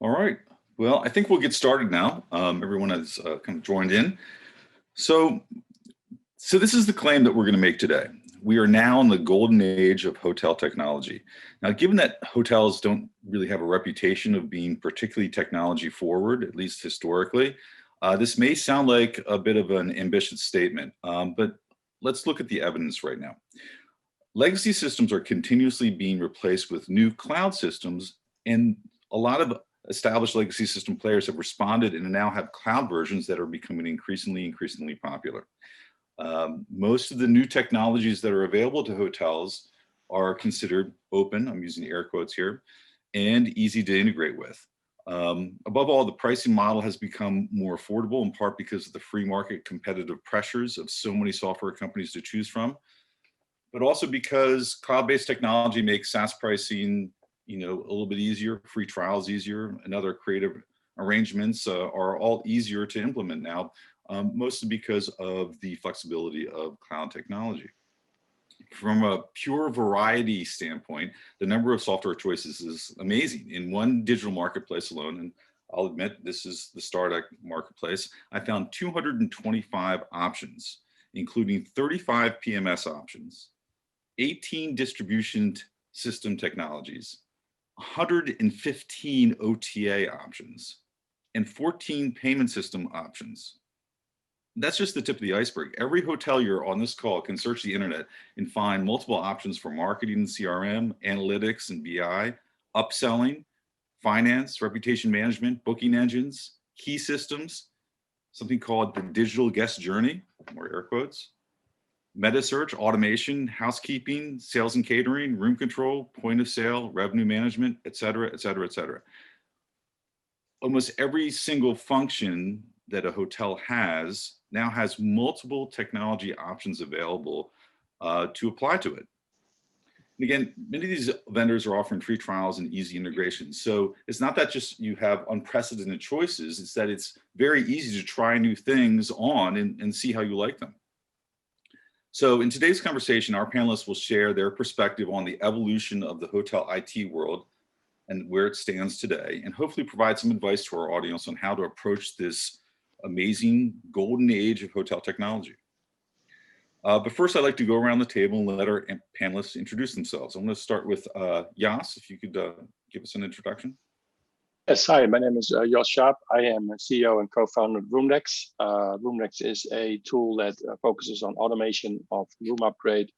All right. Well, I think we'll get started now. Everyone has kind of joined in. So this is the claim that we're going to make today. We are now in the golden age of hotel technology. Now, given that hotels don't really have a reputation of being particularly technology forward, at least historically, this may sound like a bit of an ambitious statement, but let's look at the evidence right now. Legacy systems are continuously being replaced with new cloud systems, and a lot of established legacy system players have responded and now have cloud versions that are becoming increasingly popular. Most of the new technologies that are available to hotels are considered open, I'm using air quotes here, and easy to integrate with. Above all, the pricing model has become more affordable, in part because of the free market competitive pressures of so many software companies to choose from, but also because cloud-based technology makes SaaS pricing, a little bit easier, free trials easier, and other creative arrangements are all easier to implement now, mostly because of the flexibility of cloud technology. From a pure variety standpoint, the number of software choices is amazing. In one digital marketplace alone, and I'll admit this is the StarDekk marketplace, I found 225 options, including 35 PMS options, 18 distribution system technologies, 115 OTA options, and 14 payment system options. That's just the tip of the iceberg. Every hotelier on this call can search the internet and find multiple options for marketing and CRM, analytics and BI, upselling, finance, reputation management, booking engines, key systems, something called the digital guest journey, more air quotes, meta search, automation, housekeeping, sales and catering, room control, point of sale, revenue management, et cetera, et cetera, et cetera. Almost every single function that a hotel has now has multiple technology options available to apply to it. And again, many of these vendors are offering free trials and easy integrations. So it's not that just you have unprecedented choices, it's that it's very easy to try new things on and see how you like them. So in today's conversation, our panelists will share their perspective on the evolution of the hotel IT world and where it stands today, and hopefully provide some advice to our audience on how to approach this amazing golden age of hotel technology. But first, I'd like to go around the table and let our panelists introduce themselves. I'm going to start with Jas, if you could give us an introduction. Yes, hi, my name is Schaap. I am a CEO and co-founder of ROOMDEX. ROOMDEX is a tool that focuses on automation of room upgrade,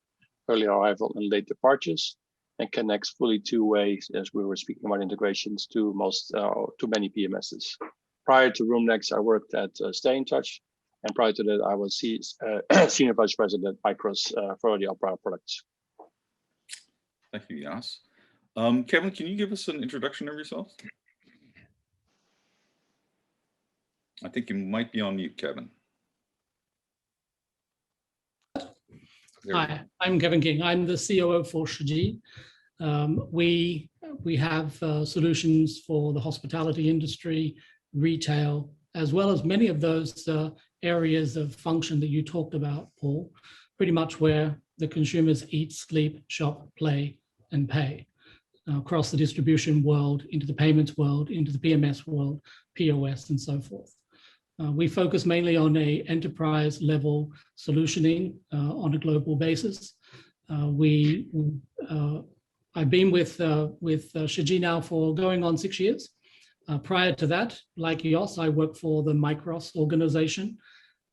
early arrival and late departures, and connects fully two ways, as we were speaking about integrations, to many PMSs. Prior to ROOMDEX, I worked at Stay in Touch, and prior to that, I was Senior Vice President at Micros for the Opera products. Thank you, Jas. Kevin, can you give us an introduction of yourself? I think you might be on mute, Kevin. Hi, I'm Kevin King. I'm the COO for Shiji. We have solutions for the hospitality industry, retail, as well as many of those areas of function that you talked about, Paul, pretty much where the consumers eat, sleep, shop, play, and pay across the distribution world, into the payments world, into the PMS world, POS, and so forth. We focus mainly on a enterprise level solutioning on a global basis. I've been with Shiji now for going on 6 years. Prior to that, like Jos, I worked for the Micros organization.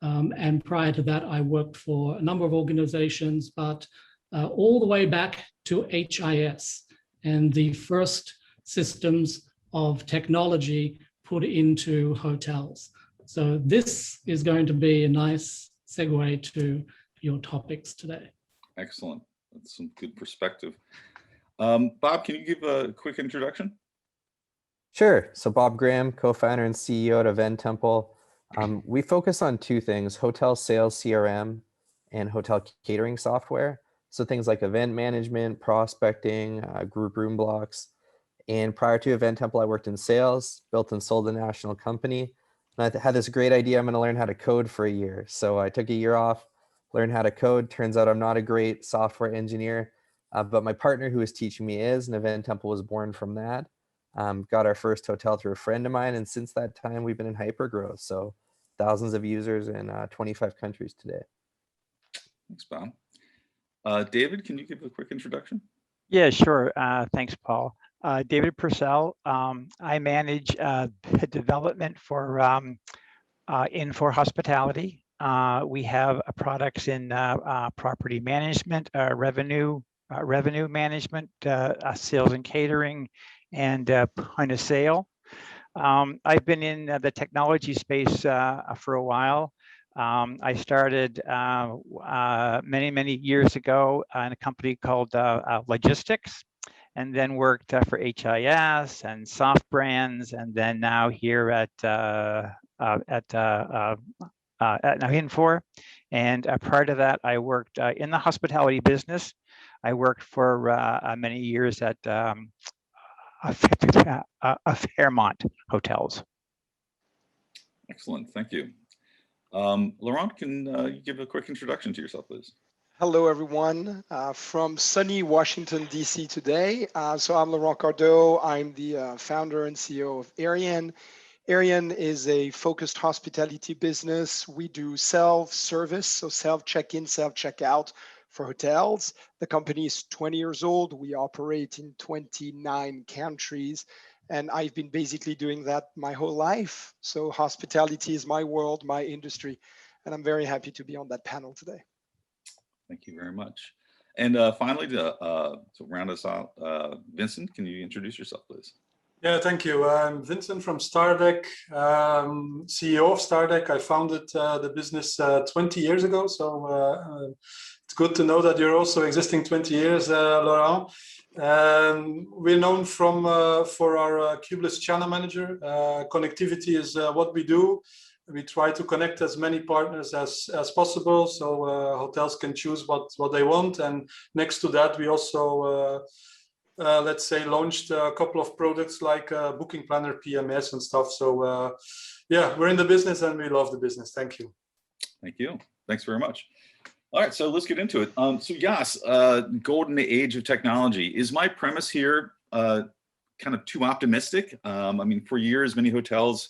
And prior to that, I worked for a number of organizations, but all the way back to HIS and the first systems of technology put into hotels. So this is going to be a nice segue to your topics today. Excellent. That's some good perspective. Bob, can you give a quick introduction? Sure. So Bob Graham, co-founder and CEO at Eventtemple. We focus on two things: hotel sales CRM and hotel catering software. So things like event management, prospecting, group room blocks. And prior to Eventtemple, I worked in sales, built and sold a national company. And I had this great idea, I'm going to learn how to code for a year. So I took a year off, learned how to code. Turns out I'm not a great software engineer, but my partner who was teaching me is, and Eventtemple was born from that. Got our first hotel through a friend of mine, and since that time, we've been in hyper growth. So thousands of users in 25 countries today. Thanks, Bob. David, can you give a quick introduction? Yeah, sure. Thanks, Paul. David Purcell. I manage development for Infor hospitality. We have products in property management, revenue management, sales and catering, and point of sale. I've been in the technology space for a while. I started many years ago in a company called Logistics, and then worked for HIS and Soft Brands, and then now here at Infor. And prior to that, I worked in the hospitality business. I worked for many years at Fairmont Hotels. Excellent, thank you. Laurent, can you give a quick introduction to yourself, please? Hello, everyone, from sunny Washington, D.C. today. So I'm Laurent Cardo. I'm the founder and CEO of Ariane. Ariane is a focused hospitality business. We do self-service, so self-check-in, self-check-out for hotels. The company is 20 years old. We operate in 29 countries, and I've been basically doing that my whole life. So hospitality is my world, my industry, and I'm very happy to be on that panel today. Thank you very much. And finally, to round us out, Vincent, can you introduce yourself, please? Yeah, thank you. I'm Vincent from StarDekk, CEO of StarDekk. I founded the business 20 years ago, so it's good to know that you're also existing 20 years, Laurent. We're known for our Kubeless Channel Manager. Connectivity is what we do. We try to connect as many partners as possible, so hotels can choose what they want. And next to that, we also, let's say, launched a couple of products like Booking Planner, PMS and stuff. So yeah, we're in the business and we love the business. Thank you. Thank you. Thanks very much. All right, so let's get into it. So yes, golden age of technology. Is my premise here kind of too optimistic? I mean, for years, many hotels,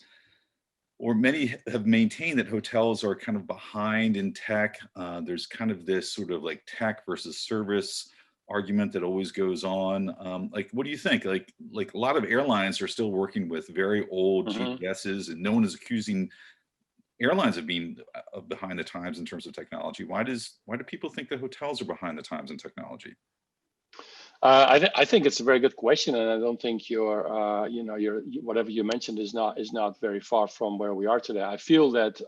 or many have maintained that hotels are kind of behind in tech. There's kind of this sort of like tech versus service argument that always goes on. Like, what do you think? Like a lot of airlines are still working with very old GPSs, and no one is accusing airlines of being behind the times in terms of technology. Why do people think that hotels are behind the times in technology? I think it's a very good question, and I don't think your whatever you mentioned is not very far from where we are today. I feel that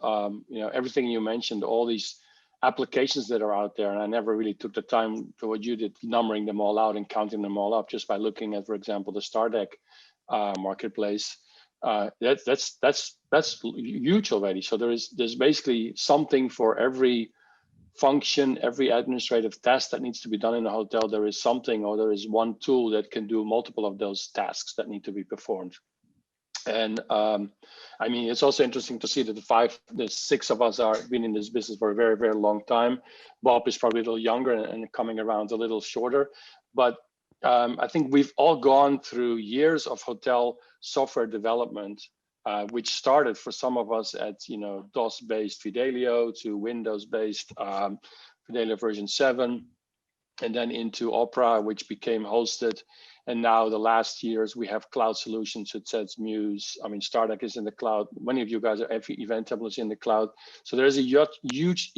everything you mentioned, all these applications that are out there, and I never really took the time to what you did, numbering them all out and counting them all up, just by looking at, for example, the StarDekk marketplace. That's huge already. So there's basically something for every function, every administrative task that needs to be done in a hotel. There is something, or there is one tool that can do multiple of those tasks that need to be performed. And I mean, it's also interesting to see that the six of us are been in this business for a very, very long time. Bob is probably a little younger and coming around a little shorter, but I think we've all gone through years of hotel software development, which started for some of us at DOS-based Fidelio to Windows-based Fidelio version 7, and then into Opera, which became hosted. And now the last years we have cloud solutions such as Muse. I mean, StarDekk is in the cloud. Many of you guys are Eventtemple is in the cloud. So there's a huge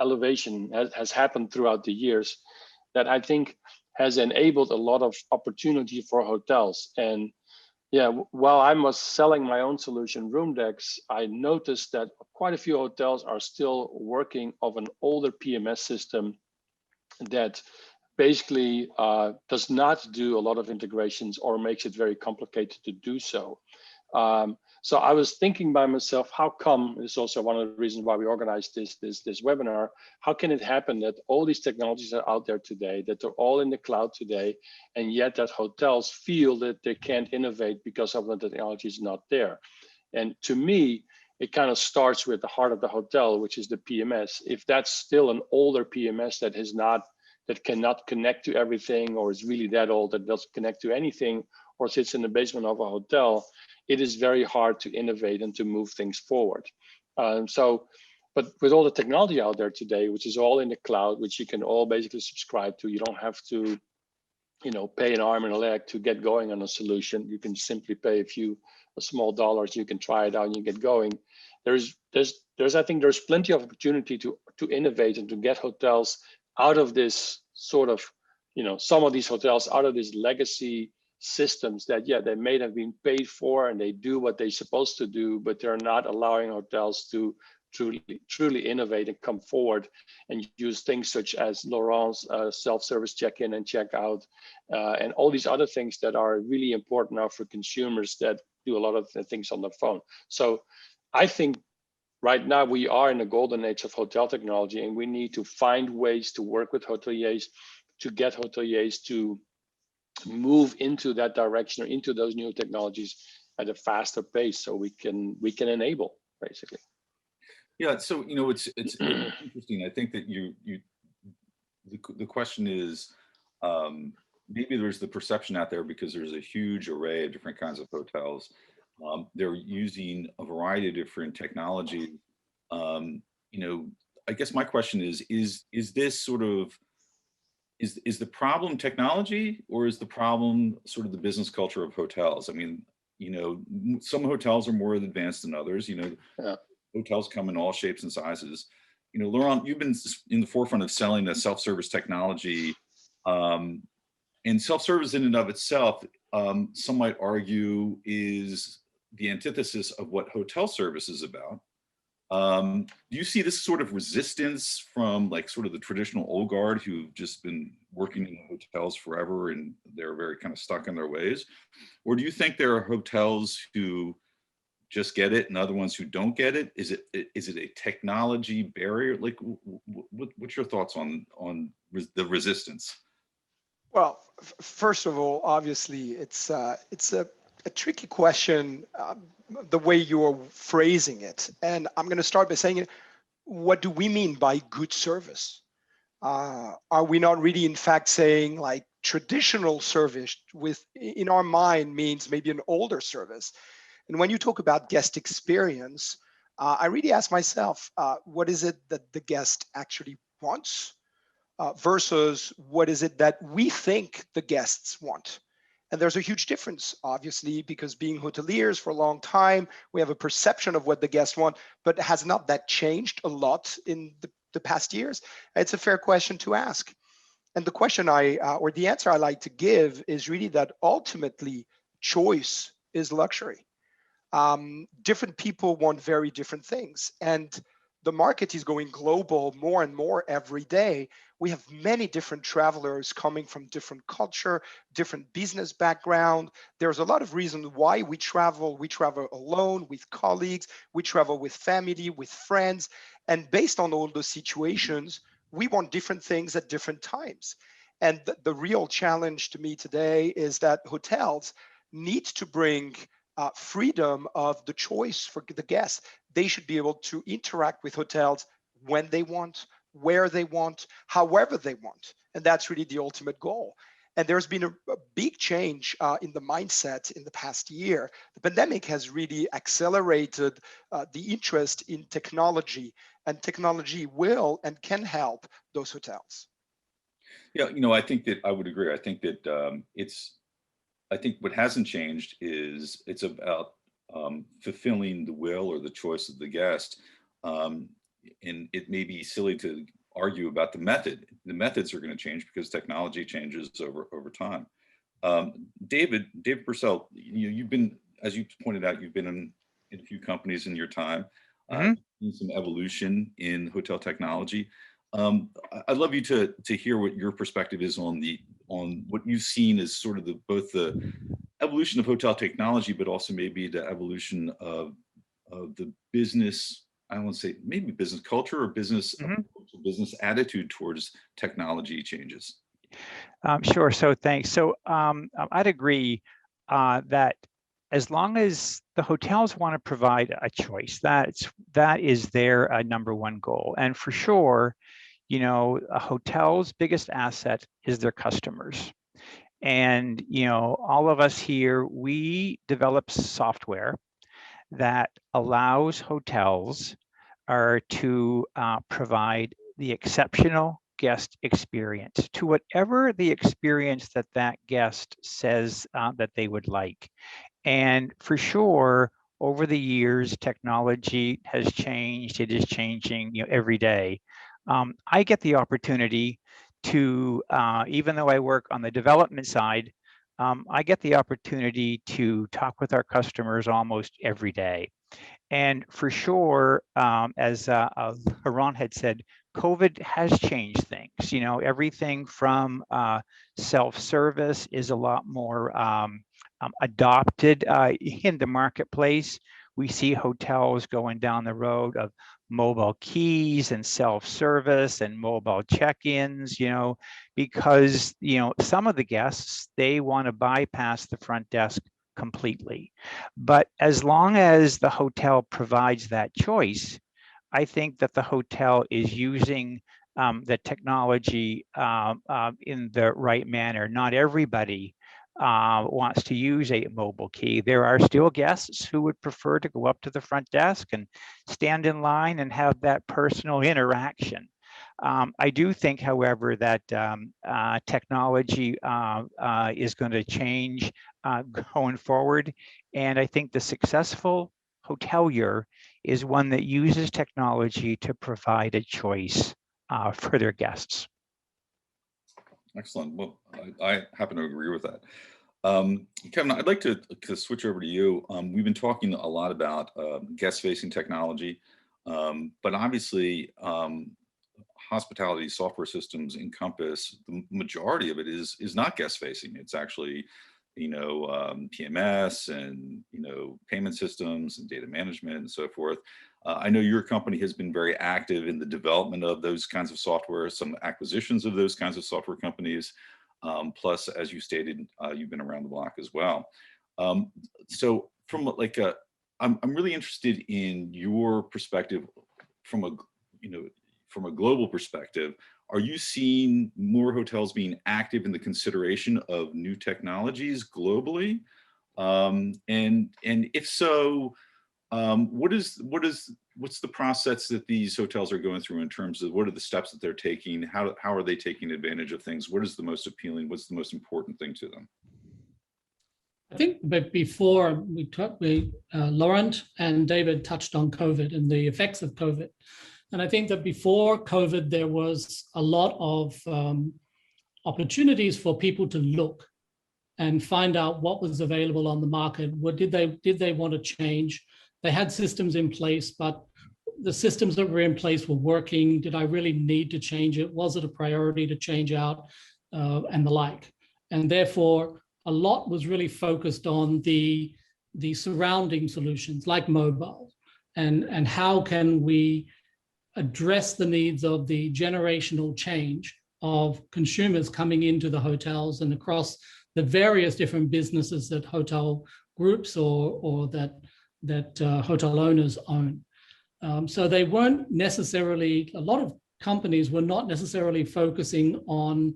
elevation has happened throughout the years that I think has enabled a lot of opportunity for hotels. And yeah, while I was selling my own solution, ROOMDEX, I noticed that quite a few hotels are still working of an older PMS system that basically does not do a lot of integrations or makes it very complicated to do so. So I was thinking by myself, how come, this is also one of the reasons why we organized this webinar, how can it happen that all these technologies are out there today, that they're all in the cloud today, and yet that hotels feel that they can't innovate because of the technology is not there? And to me, it kind of starts with the heart of the hotel, which is the PMS. If that's still an older PMS that cannot connect to everything, or is really that old that doesn't connect to anything, or sits in the basement of a hotel, it is very hard to innovate and to move things forward. But with all the technology out there today, which is all in the cloud, which you can all basically subscribe to, you don't have to, pay an arm and a leg to get going on a solution. You can simply pay a small dollars, you can try it out and you get going. I think there's plenty of opportunity to innovate and to get hotels out of this sort of, some of these hotels out of these legacy systems that, they may have been paid for and they do what they're supposed to do, but they're not allowing hotels to truly innovate and come forward and use things such as Laurent's self-service check-in and check-out, and all these other things that are really important now for consumers that do a lot of things on the phone. So I think right now we are in the golden age of hotel technology, and we need to find ways to work with hoteliers to get hoteliers to move into that direction or into those new technologies at a faster pace, so we can enable, basically. Yeah, so it's interesting. I think that the question is, maybe there's the perception out there because there's a huge array of different kinds of hotels. They're using a variety of different technology. I guess my question is this sort of is the problem technology, or is the problem sort of the business culture of hotels? I mean, some hotels are more advanced than others. Hotels come in all shapes and sizes. Laurent, you've been in the forefront of selling the self-service technology, and self-service in and of itself, some might argue, is the antithesis of what hotel service is about. Do you see this sort of resistance from sort of the traditional old guard who've just been working in hotels forever and they're very kind of stuck in their ways? Or do you think there are hotels who just get it and other ones who don't get it? Is it a technology barrier? What's your thoughts on the resistance? Well, first of all, obviously, it's a tricky question, the way you're phrasing it. And I'm going to start by saying, what do we mean by good service? Are we not really, in fact, saying traditional service in our mind means maybe an older service? And when you talk about guest experience, I really ask myself, what is it that the guest actually wants versus what is it that we think the guests want? And there's a huge difference, obviously, because being hoteliers for a long time, we have a perception of what the guests want, but has not that changed a lot in the past years? It's a fair question to ask. And the question or the answer I like to give is really that ultimately choice is luxury. Different people want very different things. And the market is going global more and more every day. We have many different travelers coming from different culture, different business background. There's a lot of reasons why we travel. We travel alone, with colleagues, we travel with family, with friends. And based on all those situations, we want different things at different times. And the real challenge to me today is that hotels need to bring freedom of the choice for the guests. They should be able to interact with hotels when they want, where they want, however they want. And that's really the ultimate goal. And there's been a big change in the mindset in the past year. The pandemic has really accelerated the interest in technology, and technology will and can help those hotels. Yeah, I think that I would agree. I think that I think what hasn't changed is it's about fulfilling the will or the choice of the guest. And it may be silly to argue about the method. The methods are going to change because technology changes over time. David Purcell, you've been, as you pointed out, you've been in a few companies in your time, seen some evolution in hotel technology. I'd love you to hear what your perspective is on what you've seen as sort of both the evolution of hotel technology, but also maybe the evolution of the business. I don't want to say maybe business culture or business attitude towards technology changes. Sure. So thanks. So I'd agree that as long as the hotels want to provide a choice, that is their number one goal. And for sure, a hotel's biggest asset is their customers. And, all of us here, we develop software that allows hotels to provide the exceptional guest experience to whatever the experience that guest says that they would like. And for sure, over the years, technology has changed. It is changing, every day. I get the opportunity to, even though I work on the development side, I get the opportunity to talk with our customers almost every day. And for sure, as Laurent had said, COVID has changed things. Everything from self-service is a lot more adopted in the marketplace. We see hotels going down the road of mobile keys and self-service and mobile check-ins, because, some of the guests, they want to bypass the front desk completely. But as long as the hotel provides that choice, I think that the hotel is using the technology in the right manner. Not everybody wants to use a mobile key. There are still guests who would prefer to go up to the front desk and stand in line and have that personal interaction. I do think, however, that technology is going to change going forward. And I think the successful hotelier is one that uses technology to provide a choice for their guests. Excellent. Well, I happen to agree with that. Kevin, I'd like to switch over to you. We've been talking a lot about guest-facing technology, but obviously hospitality software systems encompass the majority of it is not guest-facing. It's actually, PMS and, payment systems and data management and so forth. I know your company has been very active in the development of those kinds of software, some acquisitions of those kinds of software companies. Plus, as you stated, you've been around the block as well. So from I'm really interested in your perspective from a global perspective. Are you seeing more hotels being active in the consideration of new technologies globally? And if so, what's the process that these hotels are going through in terms of what are the steps that they're taking? How are they taking advantage of things? What is the most appealing? What's the most important thing to them? I think before we talked, Laurent and David touched on COVID and the effects of COVID. And I think that before COVID, there was a lot of opportunities for people to look and find out what was available on the market. What did they want to change? They had systems in place, but the systems that were in place were working. Did I really need to change it? Was it a priority to change out and the like? And therefore, a lot was really focused on the surrounding solutions like mobile and how can we address the needs of the generational change of consumers coming into the hotels and across the various different businesses that hotel groups or that hotel owners own. So they weren't necessarily, a lot of companies were not necessarily focusing on,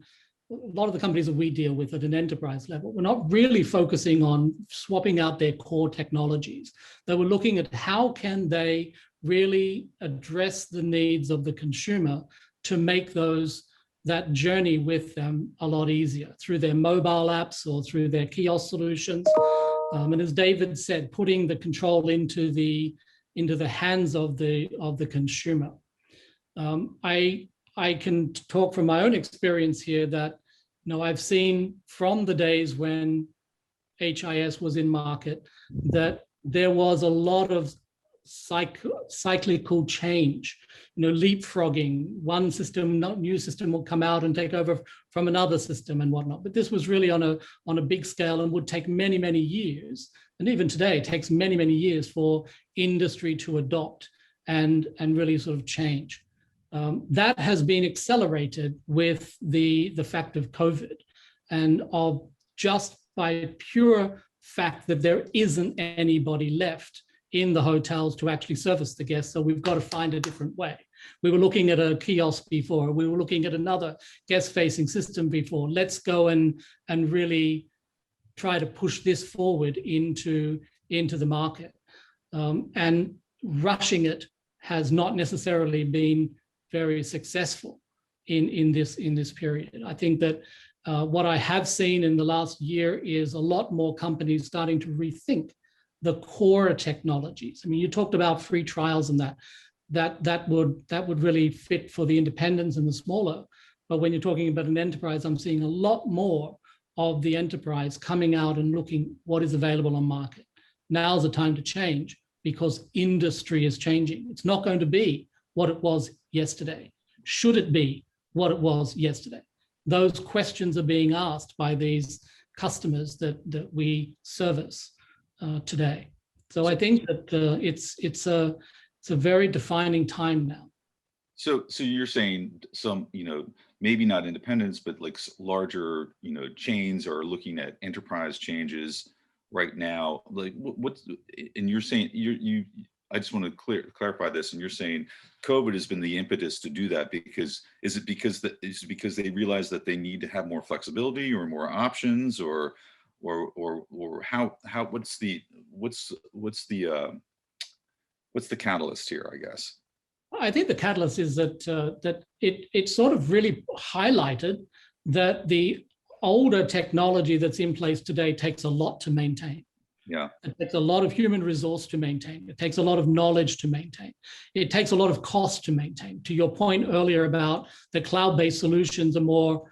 a lot of the companies that we deal with at an enterprise level, were not really focusing on swapping out their core technologies. They were looking at how can they really address the needs of the consumer to make that journey with them a lot easier through their mobile apps or through their kiosk solutions. And as David said, putting the control into the hands of the consumer. I can talk from my own experience here that I've seen from the days when HIS was in market that there was a lot of cyclical change, leapfrogging. One system, new system will come out and take over from another system and whatnot. But this was really on a big scale and would take many, many years. And even today, it takes many, many years for industry to adopt and really sort of change. That has been accelerated with the fact of COVID and of just by pure fact that there isn't anybody left in the hotels to actually service the guests. So we've got to find a different way. We were looking at a kiosk before. We were looking at another guest-facing system before. Let's go and really try to push this forward into the market. And rushing it has not necessarily been very successful in this period. I think that what I have seen in the last year is a lot more companies starting to rethink the core technologies. I mean, you talked about free trials and that would really fit for the independents and the smaller. But when you're talking about an enterprise, I'm seeing a lot more of the enterprise coming out and looking what is available on market. Now's the time to change because industry is changing. It's not going to be what it was yesterday. Should it be what it was yesterday? Those questions are being asked by these customers that we service today. So I think that it's a very defining time now. So you're saying some, maybe not independents, but like larger, chains are looking at enterprise changes right now. Like and you're saying I just want to clarify this. And you're saying COVID has been the impetus to do that is it because they realize that they need to have more flexibility or more options or how what's the catalyst here, I guess? I think the catalyst is that it sort of really highlighted that the older technology that's in place today takes a lot to maintain. Yeah. It takes a lot of human resource to maintain. It takes a lot of knowledge to maintain. It takes a lot of cost to maintain. To your point earlier about the cloud-based solutions are more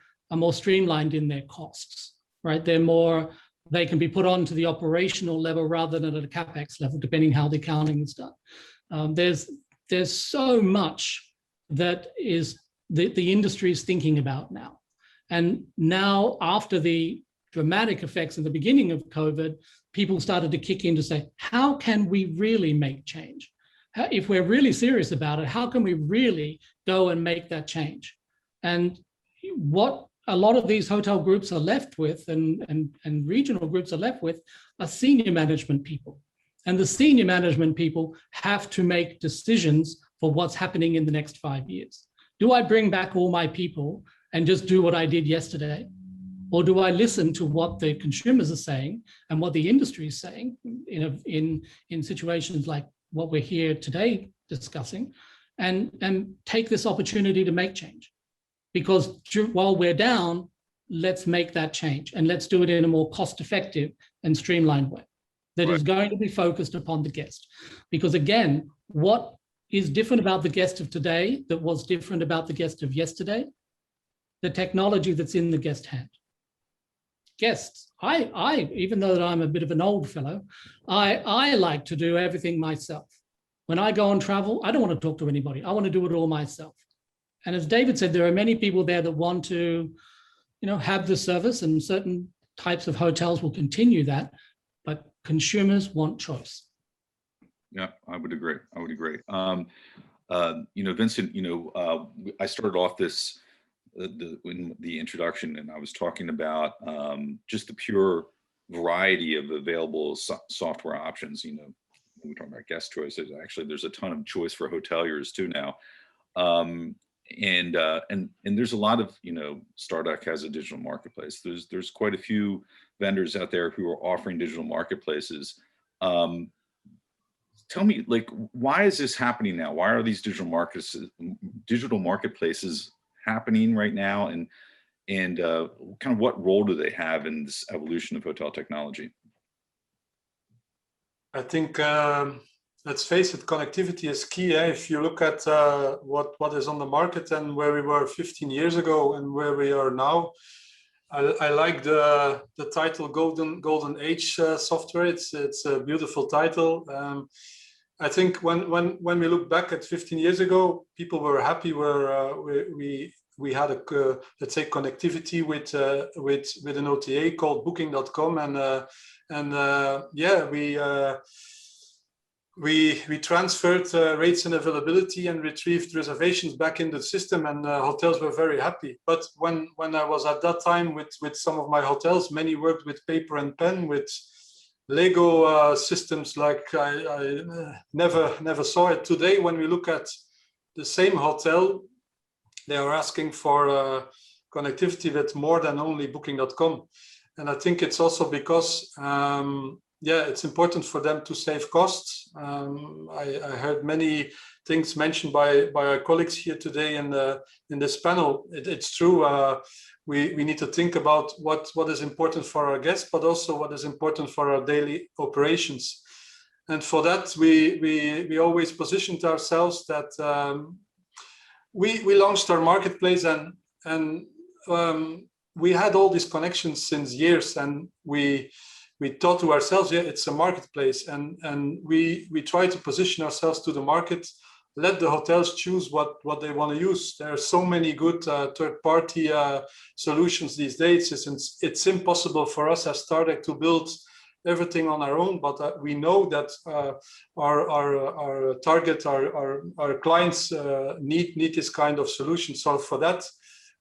streamlined in their costs, right? They can be put onto the operational level rather than at a CapEx level, depending how the accounting is done. There's so much that is the industry is thinking about now. And now after the dramatic effects in the beginning of COVID, people started to kick in to say, how can we really make change? If we're really serious about it, how can we really go and make that change? And what a lot of these hotel groups are left with and regional groups are left with are senior management people. And the senior management people have to make decisions for what's happening in the next 5 years. Do I bring back all my people and just do what I did yesterday? Or do I listen to what the consumers are saying and what the industry is saying in situations like what we're here today discussing and take this opportunity to make change? Because while we're down, let's make that change and let's do it in a more cost-effective and streamlined way that is going to be focused upon the guest. Because again, what is different about the guest of today that was different about the guest of yesterday? The technology that's in the guest hand. Guests, I even though that I'm a bit of an old fellow, I like to do everything myself. When I go on travel, I don't want to talk to anybody. I want to do it all myself. And as David said, there are many people there that want to, have the service, and certain types of hotels will continue that, but consumers want choice. Yeah, I would agree. Vincent, I started off this in the introduction, and I was talking about just the pure variety of available software options. When we're talking about guest choices, actually, there's a ton of choice for hoteliers too now. And there's a lot of, StarDekk has a digital marketplace. There's quite a few vendors out there who are offering digital marketplaces. Tell me, why is this happening now? Why are these digital marketplaces happening right now? And kind of what role do they have in this evolution of hotel technology? I think, let's face it, connectivity is key. If you look at what is on the market and where we were 15 years ago and where we are now, I like the title Golden Age software. It's a beautiful title. I think when we look back at 15 years ago, people were happy where we had let's say connectivity with an OTA called Booking.com, and we transferred rates and availability and retrieved reservations back in the system, and hotels were very happy. But when I was at that time with some of my hotels, many worked with paper and pen, with Lego systems like I never saw it. Today, when we look at the same hotel, they are asking for connectivity with more than only booking.com. And I think it's also because, yeah, it's important for them to save costs. I heard many things mentioned by our colleagues here today in this panel. It's true. We need to think about what is important for our guests, but also what is important for our daily operations. And for that, we always positioned ourselves that we launched our marketplace and we had all these connections since years, and we thought to ourselves, yeah, it's a marketplace, and we try to position ourselves to the market, let the hotels choose what they want to use. There are so many good third-party solutions these days. It's impossible for us as StarDekk to build everything on our own, but we know that our target, our clients need this kind of solution. So for that,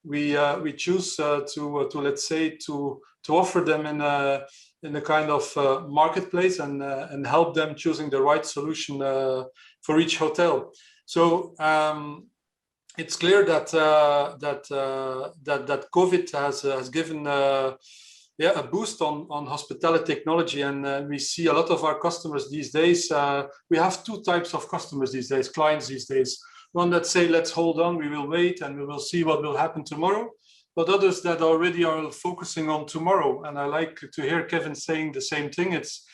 we choose to let's say to offer them in a kind of marketplace and help them choosing the right solution for each hotel. So it's clear that that COVID has given a boost on hospitality technology, and we see a lot of our customers these days. We have two types of customers these days, clients these days. One that say, let's hold on, we will wait and we will see what will happen tomorrow. But others that already are focusing on tomorrow. And I like to hear Kevin saying the same thing. It's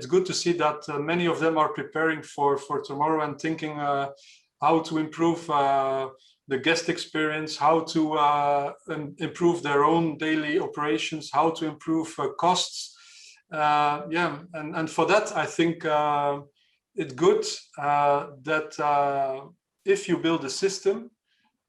good to see that many of them are preparing for tomorrow and thinking how to improve the guest experience, how to improve their own daily operations, how to improve costs. Yeah, and for that, I think it's good that if you build a system,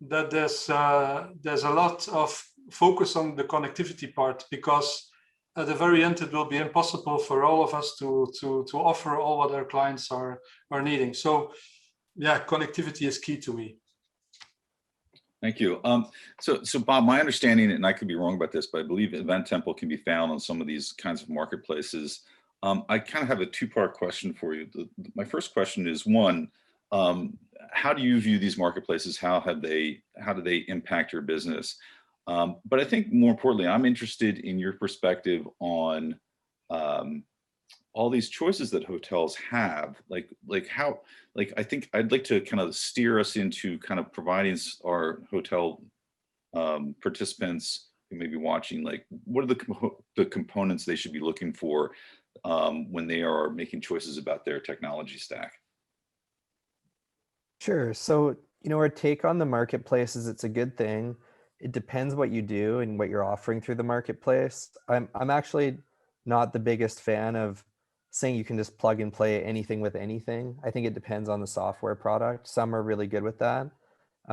that there's a lot of focus on the connectivity part, because at the very end it will be impossible for all of us to offer all what our clients are needing. So yeah, connectivity is key to me. Thank you. So Bob, my understanding, and I could be wrong about this, but I believe Eventtemple can be found on some of these kinds of marketplaces. I kind of have a two-part question for you. My first question is, one, how do you view these marketplaces? How do they impact your business? But I think more importantly, I'm interested in your perspective on all these choices that hotels have. I think I'd like to kind of steer us into kind of providing our hotel participants who may be watching, like, what are the components they should be looking for when they are making choices about their technology stack? Sure. So, our take on the marketplace is it's a good thing. It depends what you do and what you're offering through the marketplace. I'm actually not the biggest fan of saying you can just plug and play anything with anything. I think it depends on the software product. Some are really good with that.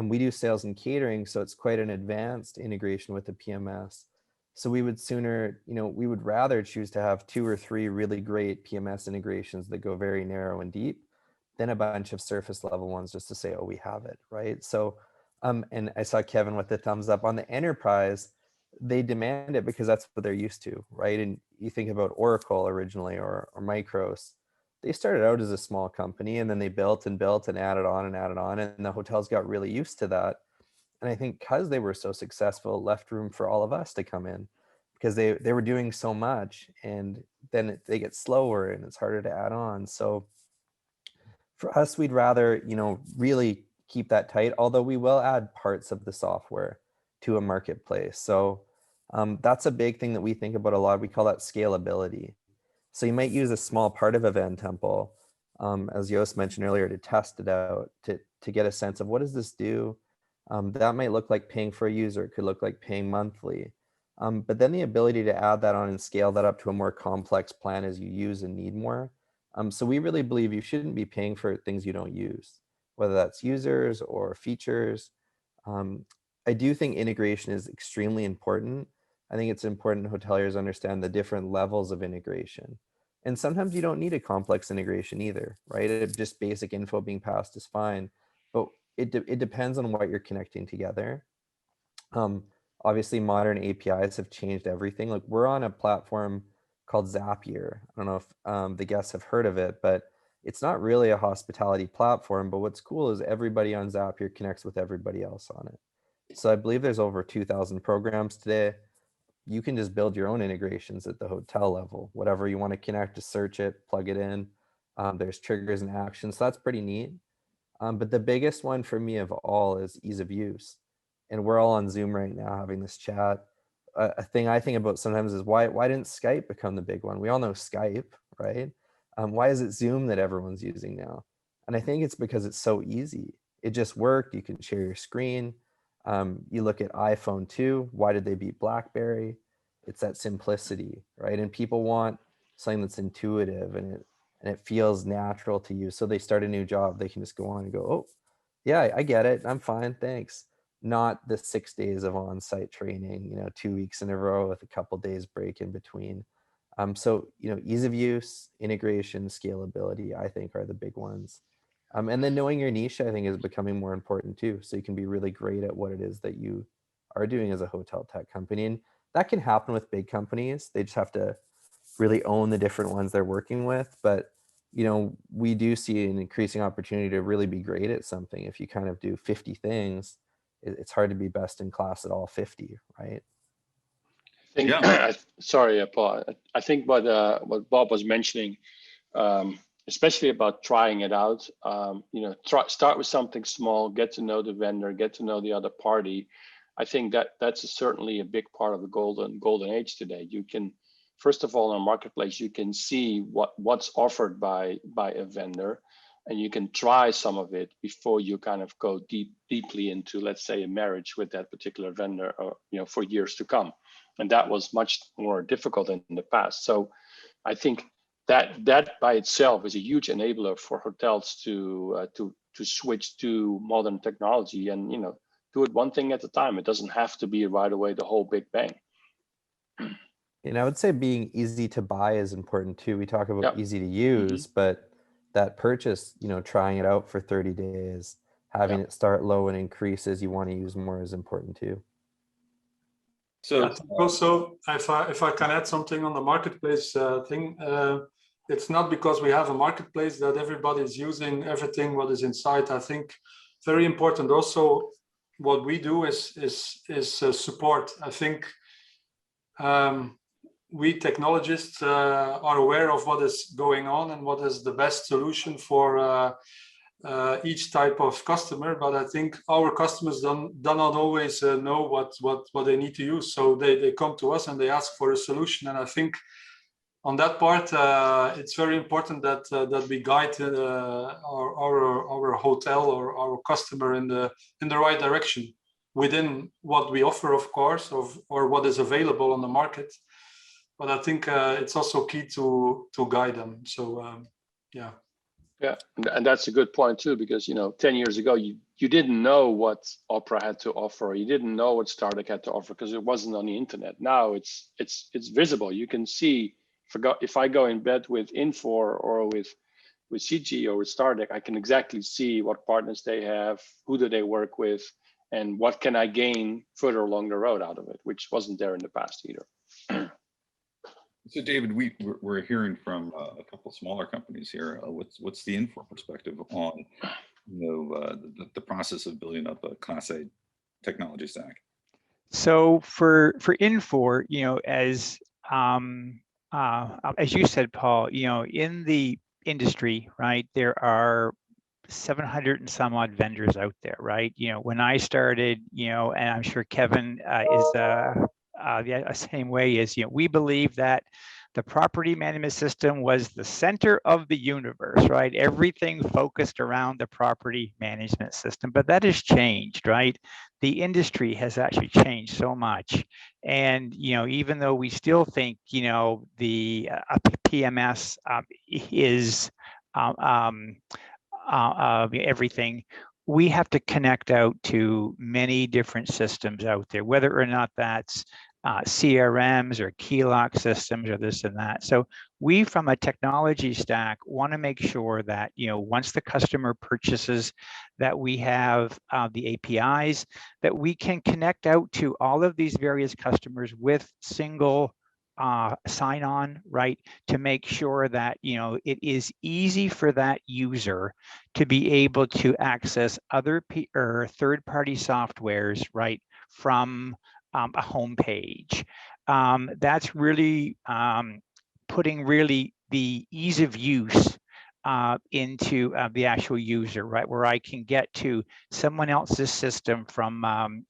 We do sales and catering, so it's quite an advanced integration with the PMS. So we would sooner, we would rather choose to have 2 or 3 really great PMS integrations that go very narrow and deep than a bunch of surface level ones just to say, oh, we have it, right? So, and I saw Kevin with the thumbs up. On the enterprise, they demand it because that's what they're used to, right? And you think about Oracle originally or Micros, they started out as a small company and then they built and built and added on, and the hotels got really used to that. And I think because they were so successful, it left room for all of us to come in because they were doing so much, and then they get slower and it's harder to add on. So for us, we'd rather, really keep that tight, although we will add parts of the software to a marketplace. So that's a big thing that we think about a lot. We call that scalability. So you might use a small part of Eventtemple, as Joost mentioned earlier, to test it out, to get a sense of what does this do? That might look like paying for a user. It could look like paying monthly. But then the ability to add that on and scale that up to a more complex plan as you use and need more. So we really believe you shouldn't be paying for things you don't use, whether that's users or features. I do think integration is extremely important. I think it's important hoteliers understand the different levels of integration. And sometimes you don't need a complex integration either, right? Just basic info being passed is fine, but it depends on what you're connecting together. Obviously, modern APIs have changed everything. Like, we're on a platform called Zapier. I don't know if the guests have heard of it, but it's not really a hospitality platform, but what's cool is everybody on Zapier connects with everybody else on it. So I believe there's over 2,000 programs today. You can just build your own integrations at the hotel level, whatever you want to connect, to search it, plug it in. There's triggers and actions, so that's pretty neat. But the biggest one for me of all is ease of use. And we're all on Zoom right now having this chat. A thing I think about sometimes is why didn't Skype become the big one? We all know Skype, right? Why is it Zoom that everyone's using now? And I think it's because it's so easy. It just worked. You can share your screen. You look at iPhone 2. Why did they beat BlackBerry? It's that simplicity, right? And people want something that's intuitive and it feels natural to use. So they start a new job, they can just go on and go, oh, yeah, I get it. I'm fine, thanks. Not the 6 days of on-site training, 2 weeks in a row with a couple days break in between. So, ease of use, integration, scalability, I think are the big ones. And then knowing your niche, I think, is becoming more important too. So you can be really great at what it is that you are doing as a hotel tech company. And that can happen with big companies. They just have to really own the different ones they're working with. But, we do see an increasing opportunity to really be great at something. If you kind of do 50 things, it's hard to be best in class at all 50, right? I think, sorry, Paul. I think what Bob was mentioning, especially about trying it out, start with something small, get to know the vendor, get to know the other party. I think that's certainly a big part of the golden age today. You can, first of all, on a marketplace, you can see what's offered by a vendor, and you can try some of it before you kind of go deeply into, let's say, a marriage with that particular vendor, or for years to come. And that was much more difficult in the past. So I think that by itself is a huge enabler for hotels to switch to modern technology and do it one thing at a time. It doesn't have to be right away the whole big bang. And I would say being easy to buy is important too. We talk about easy to use, but that purchase, trying it out for 30 days, having it start low and increase as you want to use more is important too. So also, if I can add something on the marketplace thing, it's not because we have a marketplace that everybody is using everything what is inside. I think very important also what we do is support. I think we technologists are aware of what is going on and what is the best solution for each type of customer, but I think our customers do not always know what they need to use. So they come to us and they ask for a solution. And I think on that part, it's very important that we guide our hotel or our customer in the right direction within what we offer, of course, or what is available on the market. But I think it's also key to guide them. So yeah. Yeah, and that's a good point too, because 10 years ago you didn't know what Opera had to offer, you didn't know what StarDekk had to offer because it wasn't on the internet. Now it's visible. You can see. If I go in bed with Infor or with Shiji or with StarDekk, I can exactly see what partners they have, who do they work with, and what can I gain further along the road out of it, which wasn't there in the past either. So David, we're hearing from a couple smaller companies here. What's the Infor perspective on the process of building up a Class A technology stack? So for Infor, as you said, Paul, in the industry, right, there are 700 and some odd vendors out there, right? When I started, and I'm sure Kevin is the same way, is we believe that the property management system was the center of the universe, right? Everything focused around the property management system, but that has changed, right? The industry has actually changed so much. And, even though we still think, the PMS is everything, we have to connect out to many different systems out there, whether or not that's CRMs or key lock systems or this and that. So we, from a technology stack, want to make sure that, once the customer purchases, that we have the APIs, that we can connect out to all of these various customers with single sign-on, right, to make sure that it is easy for that user to be able to access other or third-party softwares, right, from a home page. That's really putting really the ease of use into the actual user, right, where I can get to someone else's system from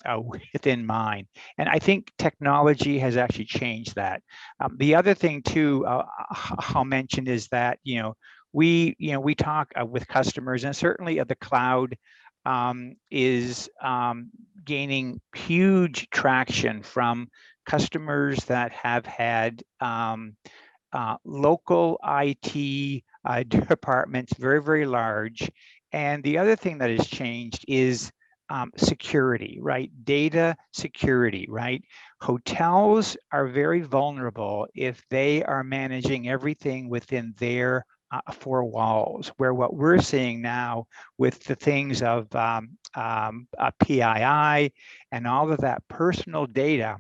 within mine. And I think technology has actually changed that. The other thing too I'll mention is that we talk with customers, and certainly the cloud is gaining huge traction from customers that have had local IT departments, very, very large. And the other thing that has changed is security, right? Data security, right? Hotels are very vulnerable if they are managing everything within their four walls, where what we're seeing now with the things of PII and all of that personal data,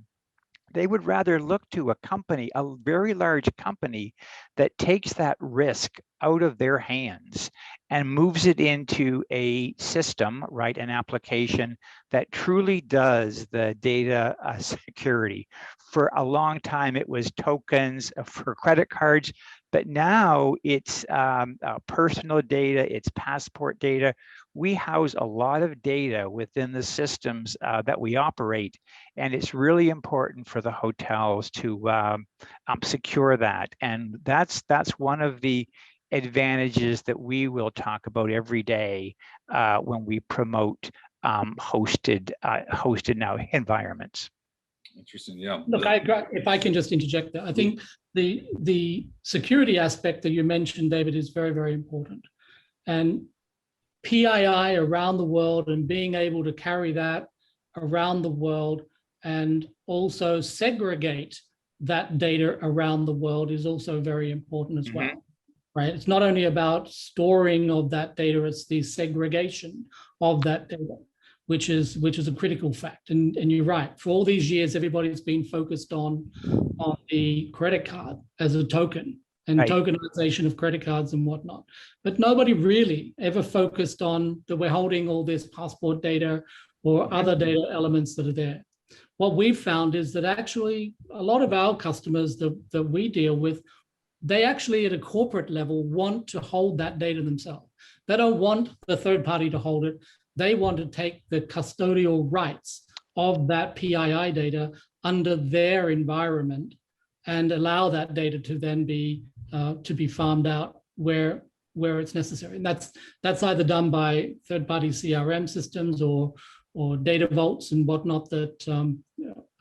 they would rather look to a company, a very large company, that takes that risk out of their hands and moves it into a system, right, an application that truly does the data security. For a long time, it was tokens for credit cards, but now it's personal data, it's passport data. We house a lot of data within the systems that we operate, and it's really important for the hotels to secure that. And that's one of the advantages that we will talk about every day when we promote hosted now environments. Interesting, yeah. Look, if I can just interject there, I think the security aspect that you mentioned, David, is very, very important. And PII around the world and being able to carry that around the world and also segregate that data around the world is also very important as well, right? It's not only about storing of that data, it's the segregation of that data, which is a critical fact. And you're right, for all these years, everybody's been focused on the credit card as a token and tokenization of credit cards and whatnot. But nobody really ever focused on that we're holding all this passport data or other data elements that are there. What we've found is that actually a lot of our customers that we deal with, they actually at a corporate level want to hold that data themselves. They don't want the third party to hold it. They want to take the custodial rights of that PII data under their environment and allow that data to then be farmed out where it's necessary. And that's either done by third-party CRM systems or data vaults and whatnot that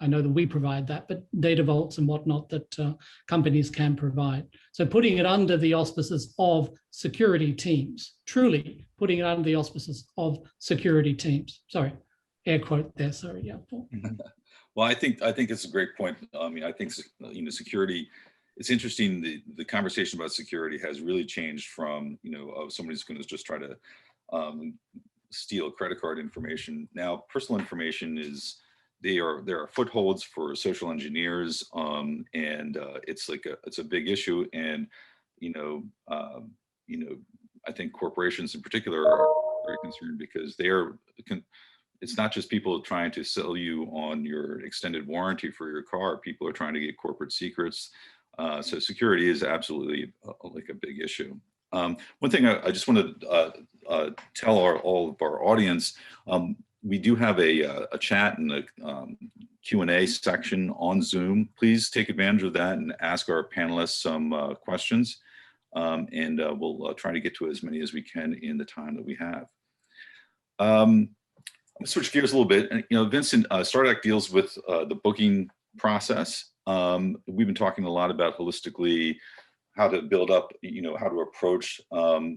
I know that we provide that, but data vaults and whatnot that companies can provide. So putting it under the auspices of security teams, truly putting it under the auspices of security teams. Sorry, air quote there. Sorry, yeah. Well, I think it's a great point. I mean, I think security. It's interesting. The conversation about security has really changed from of somebody who's going to just try to steal credit card information. Now, personal information there are footholds for social engineers, and it's a big issue. And I think corporations in particular are very concerned because it's not just people trying to sell you on your extended warranty for your car. People are trying to get corporate secrets. So security is absolutely like a big issue. One thing I just want to tell all of our audience, we do have a chat and a Q&A section on Zoom. Please take advantage of that and ask our panelists some questions, and we'll try to get to as many as we can in the time that we have. I'll switch gears a little bit. And, Vincent, StarDekk deals with the booking process. We've been talking a lot about holistically how to build up, how to approach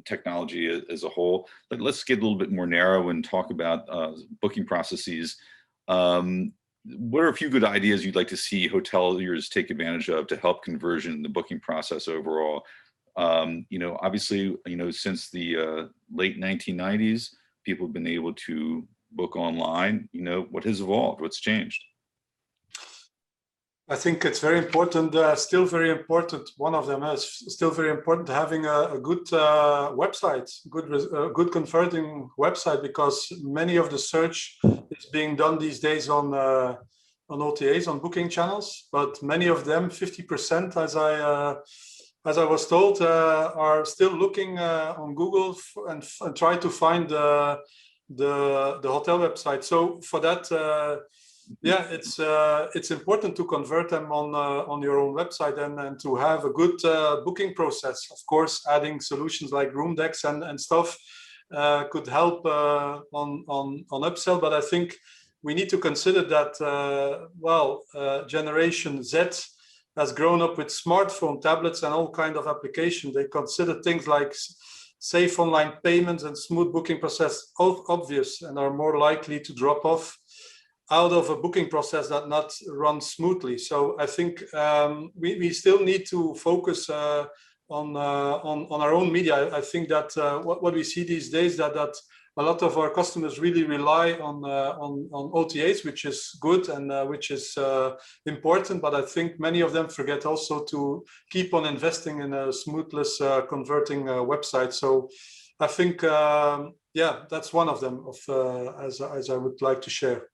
technology as a whole. But let's get a little bit more narrow and talk about booking processes. What are a few good ideas you'd like to see hoteliers take advantage of to help conversion in the booking process overall? Obviously, since the late 1990s, people have been able to book online. What has evolved? What's changed? I think it's very important, still very important. One of them is still very important, having a good website, good converting website, because many of the search is being done these days on OTAs, on booking channels, but many of them, 50%, as I was told, are still looking on Google and try to find the hotel website. So for that, yeah, it's important to convert them on your own website and to have a good booking process. Of course, adding solutions like ROOMDEX and stuff could help on upsell, but I think we need to consider that Generation Z has grown up with smartphone, tablets, and all kind of applications. They consider things like safe online payments and smooth booking process obvious, and are more likely to drop off out of a booking process that not runs smoothly. So I think we still need to focus on our own media. I think that what we see these days, that a lot of our customers really rely on OTAs, which is good and which is important. But I think many of them forget also to keep on investing in a smoothless converting website. So I think, yeah, that's one of them as I would like to share.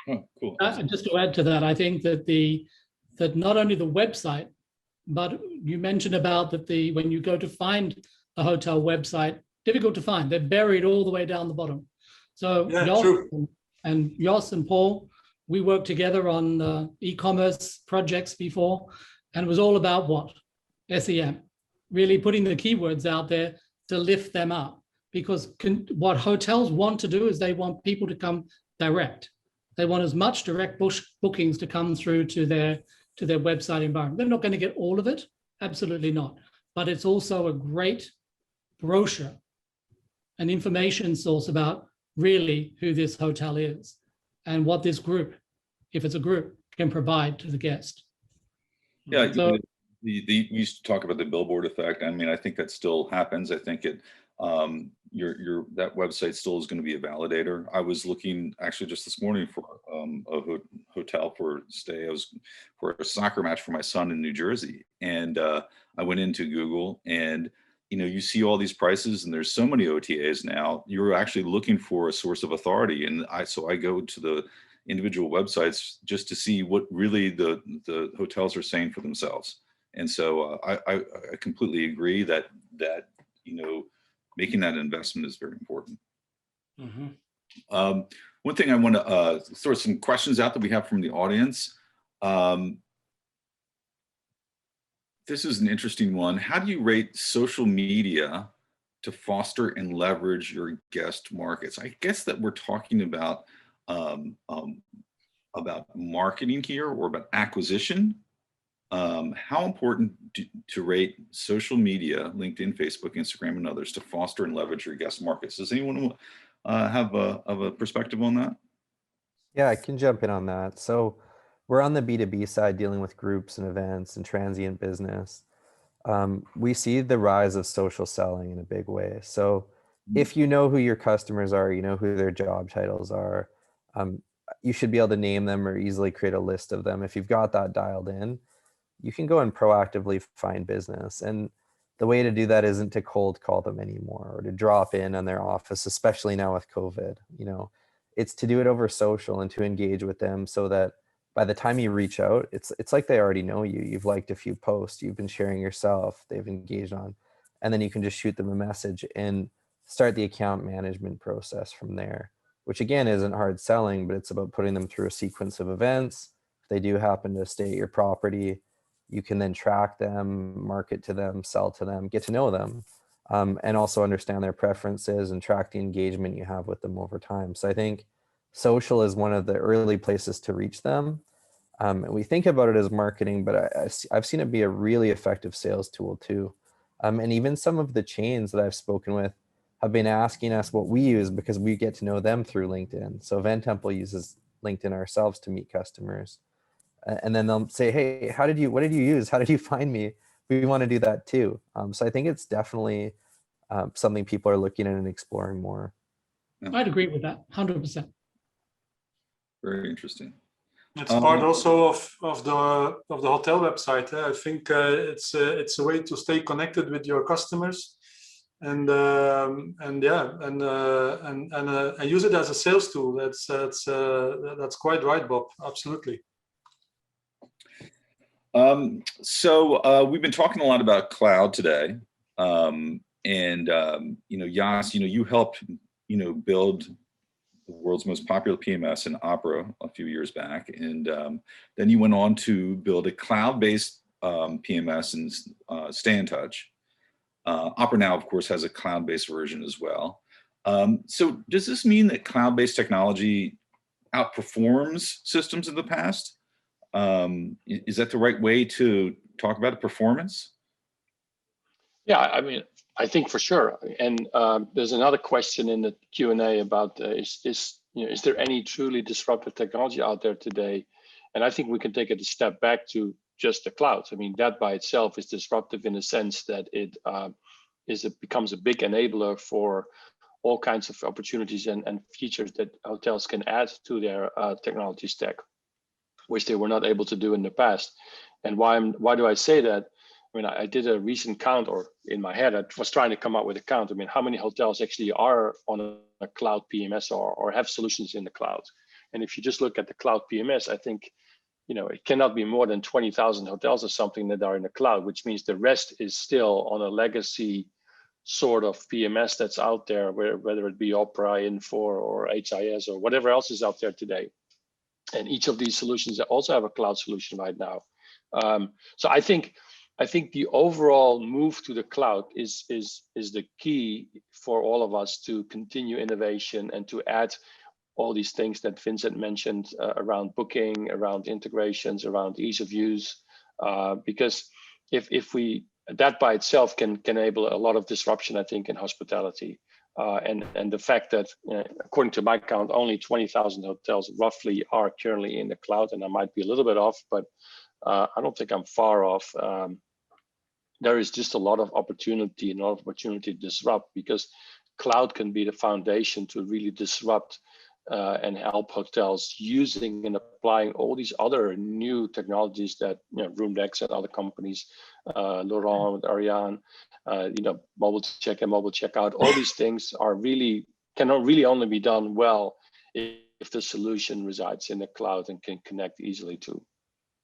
Oh, cool. Just to add to that, I think that that not only the website, but you mentioned about that when you go to find a hotel website, difficult to find. They're buried all the way down the bottom. So yeah, Jos and Paul, we worked together on e-commerce projects before, and it was all about what? SEM, really putting the keywords out there to lift them up. Because what hotels want to do is they want people to come direct. They want as much direct bookings to come through to their website environment. They're not going to get all of it, absolutely not. But it's also a great brochure, an information source about really who this hotel is and what this group, if it's a group, can provide to the guest. Yeah, so, we used to talk about the billboard effect. I mean, I think that still happens. I think it that website still is going to be a validator. I was looking actually just this morning for a hotel for stay. I was for a soccer match for my son in New Jersey, and I went into Google, and you see all these prices, and there's so many OTAs now. You're actually looking for a source of authority, and so I go to the individual websites just to see what really the hotels are saying for themselves. And so I completely agree that making that investment is very important. mm-hmm. One thing I want to throw some questions out that we have from the audience. This is an interesting one. How do you rate social media to foster and leverage your guest markets? I guess that we're talking about marketing here, or about acquisition. How important to rate social media, LinkedIn, Facebook, Instagram, and others, to foster and leverage your guest markets? Does anyone have a perspective on that? Yeah, I can jump in on that. So we're on the B2B side, dealing with groups and events and transient business. We see the rise of social selling in a big way. So if you know who your customers are, you know who their job titles are, you should be able to name them or easily create a list of them. If you've got that dialed in, you can go and proactively find business. And the way to do that isn't to cold call them anymore or to drop in on their office, especially now with COVID. It's to do it over social and to engage with them, so that by the time you reach out, it's like they already know you. You've liked a few posts, you've been sharing yourself, they've engaged on, and then you can just shoot them a message and start the account management process from there, which again isn't hard selling, but it's about putting them through a sequence of events. If they do happen to stay at your property, you can then track them, market to them, sell to them, get to know them, and also understand their preferences and track the engagement you have with them over time. So I think social is one of the early places to reach them. And we think about it as marketing, but I've seen it be a really effective sales tool too. And even some of the chains that I've spoken with have been asking us what we use, because we get to know them through LinkedIn. So Eventtemple uses LinkedIn ourselves to meet customers. And then they'll say, hey, what did you use? How did you find me? We want to do that too. So I think it's definitely something people are looking at and exploring more. I'd agree with that, 100%. Very interesting. It's part also of the hotel website. I think it's a way to stay connected with your customers, and use it as a sales tool. That's quite right, Bob. Absolutely. So we've been talking a lot about cloud today, and Jas, you helped build the world's most popular PMS in Opera a few years back, and then you went on to build a cloud-based PMS and Stay in Touch. Opera now, of course, has a cloud-based version as well. So does this mean that cloud-based technology outperforms systems in the past? Is that the right way to talk about the performance? Yeah, I mean, I think for sure. And there's another question in the Q&A about is there any truly disruptive technology out there today? And I think we can take it a step back to just the cloud. I mean, that by itself is disruptive in the sense that it becomes a big enabler for all kinds of opportunities and features that hotels can add to their technology stack, which they were not able to do in the past. And why do I say that? I mean, I did a recent count, or in my head, I was trying to come up with a count. I mean, how many hotels actually are on a cloud PMS or have solutions in the cloud? And if you just look at the cloud PMS, I think, it cannot be more than 20,000 hotels or something that are in the cloud, which means the rest is still on a legacy sort of PMS that's out there, whether it be Opera, Infor, or HIS, or whatever else is out there today. And each of these solutions also have a cloud solution right now. So I think the overall move to the cloud is the key for all of us to continue innovation and to add all these things that Vincent mentioned around booking, around integrations, around ease of use. Because if that by itself can enable a lot of disruption, I think, in hospitality. And the fact that, according to my count, only 20,000 hotels roughly are currently in the cloud, and I might be a little bit off, but I don't think I'm far off. There is just a lot of opportunity to disrupt, because cloud can be the foundation to really disrupt and help hotels using and applying all these other new technologies that ROOMDEX and other companies, Laurent with Ariane, mobile check and mobile checkout, all these things cannot really only be done well if the solution resides in the cloud and can connect easily to.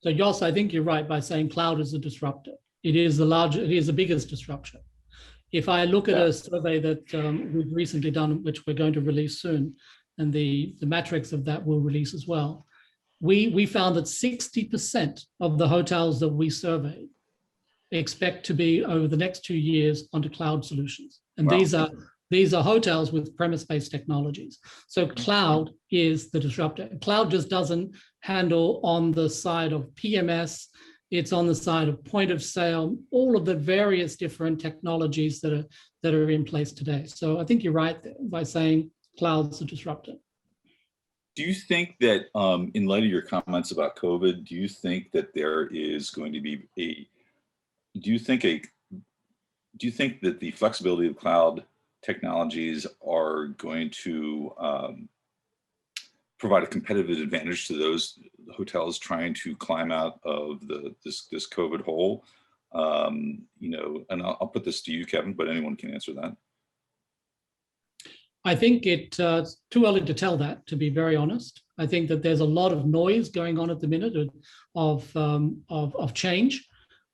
So Jos, I think you're right by saying cloud is a disruptor. It is the biggest disruption. If I look at a survey that we've recently done, which we're going to release soon, and the metrics of that will release as well, we found that 60% of the hotels that we surveyed expect to be over the next 2 years onto cloud solutions. And wow. These are hotels with premise-based technologies. So cloud is the disruptor. Cloud just doesn't handle on the side of PMS. It's on the side of point of sale, all of the various different technologies that are in place today. So I think you're right by saying cloud's a disruptor. Do you think that, in light of your comments about COVID, do you think that there is going to be do you think that the flexibility of cloud technologies are going to provide a competitive advantage to those hotels trying to climb out of this COVID hole? And I'll put this to you, Kevin, but anyone can answer that. I think it's too early to tell that, to be very honest. I think that there's a lot of noise going on at the minute of change.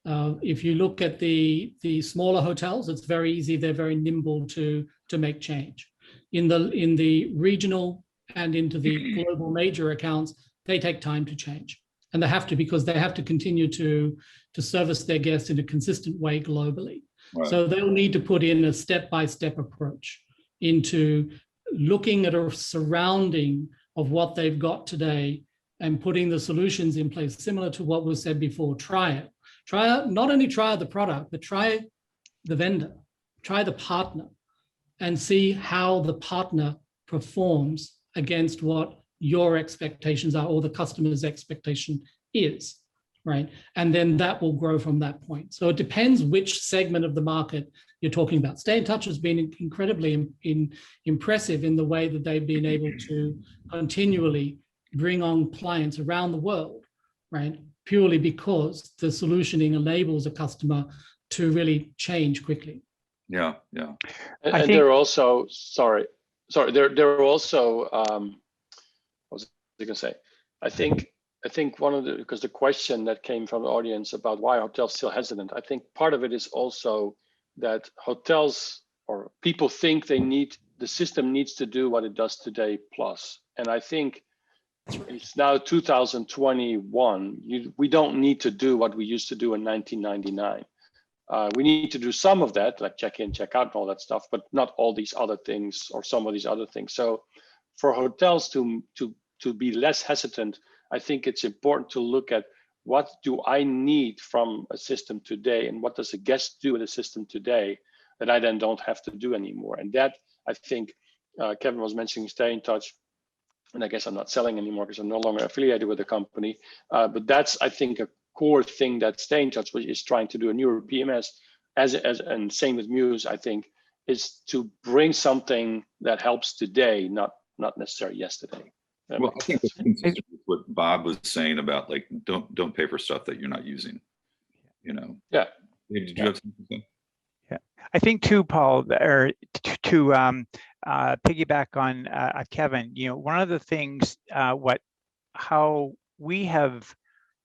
If you look at the smaller hotels, it's very easy. They're very nimble to make change. In the regional and into the global major accounts, they take time to change. And they have to, because they have to continue to service their guests in a consistent way globally. Right. So they'll need to put in a step-by-step approach into looking at a surrounding of what they've got today and putting the solutions in place, similar to what was said before. Try it. Not only try the product, but try the vendor, try the partner, and see how the partner performs against what your expectations are or the customer's expectation is, right? And then that will grow from that point. So it depends which segment of the market you're talking about. Stay in Touch has been incredibly impressive in the way that they've been able to continually bring on clients around the world, right? Purely because the solutioning enables a customer to really change quickly. Yeah, yeah. And they're also, sorry, they're also, what was I going to say? I think one of the, because the question that came from the audience about why hotels still hesitant, I think part of it is also that hotels or people think the system needs to do what it does today plus. And I think it's now 2021. We don't need to do what we used to do in 1999. We need to do some of that, like check in, check out, and all that stuff, but not all these other things or some of these other things. So for hotels to be less hesitant, I think it's important to look at what do I need from a system today, and what does a guest do in a system today that I then don't have to do anymore. And that, I think, Kevin was mentioning stay in touch. And I guess I'm not selling anymore because I'm no longer affiliated with the company. But that's, I think, a core thing that Stay in Touch is trying to do. A newer PMS, and same with Muse, I think, is to bring something that helps today, not necessarily yesterday. Well, I think that's consistent with what Bob was saying about like don't pay for stuff that you're not using. You know. Yeah. Dave, did you have something to say? Yeah, I think too, Paul, or to piggyback on Kevin, you know, one of the things how we have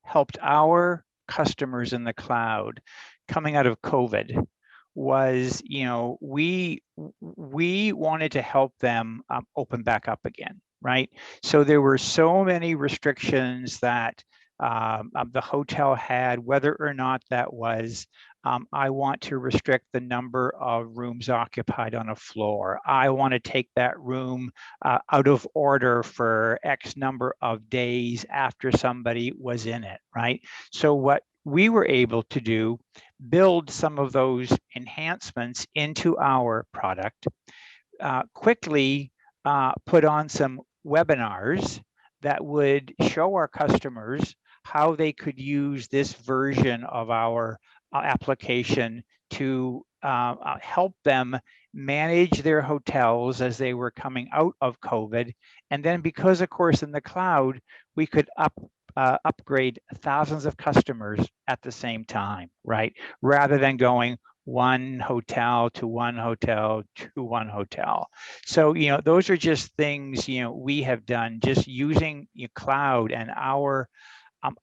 helped our customers in the cloud coming out of COVID was, you know, we wanted to help them open back up again, right? So there were so many restrictions that the hotel had, whether or not that was, I want to restrict the number of rooms occupied on a floor. I want to take that room out of order for X number of days after somebody was in it, right? So what we were able to do, build some of those enhancements into our product, quickly put on some webinars that would show our customers how they could use this version of our application to help them manage their hotels as they were coming out of COVID. And then because, of course, in the cloud, we could upgrade thousands of customers at the same time, right? Rather than going one hotel to one hotel to one hotel. So, you know, those are just things, you know, we have done just using cloud and our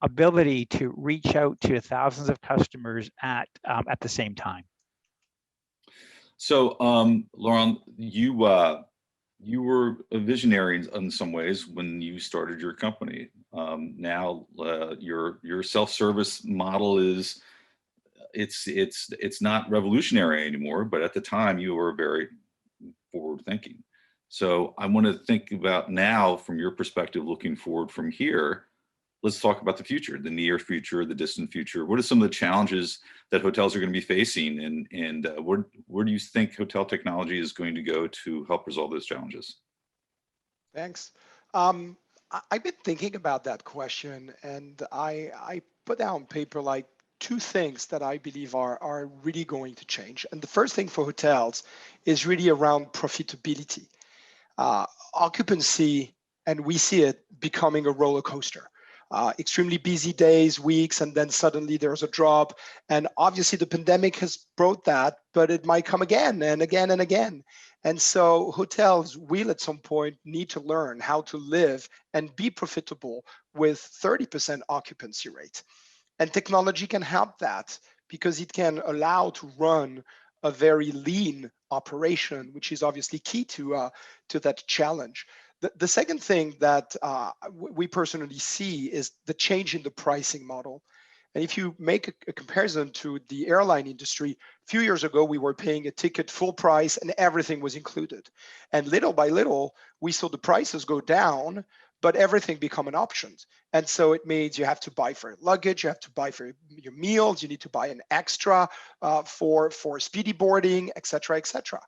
ability to reach out to thousands of customers at the same time. So, Laurent, you were a visionary in some ways when you started your company. Now, your self-service model is it's not revolutionary anymore, but at the time you were very forward-thinking. So, I want to think about now from your perspective, looking forward from here. Let's talk about the future, the near future, the distant future. What are some of the challenges that hotels are going to be facing, and where do you think hotel technology is going to go to help resolve those challenges? Thanks. I've been thinking about that question, and I put down on paper like two things that I believe are really going to change. And the first thing for hotels is really around profitability. Occupancy, and we see it becoming a roller coaster. Extremely busy days, weeks, and then suddenly there's a drop. And obviously the pandemic has brought that, but it might come again and again and again. And so hotels will at some point need to learn how to live and be profitable with 30% occupancy rate. And technology can help that because it can allow to run a very lean operation, which is obviously key to that challenge. The second thing that we personally see is the change in the pricing model. And if you make a comparison to the airline industry, a few years ago, we were paying a ticket full price and everything was included. And little by little, we saw the prices go down, but everything become an option. And so it means you have to buy for luggage, you have to buy for your meals, you need to buy an extra for speedy boarding, et cetera, et cetera.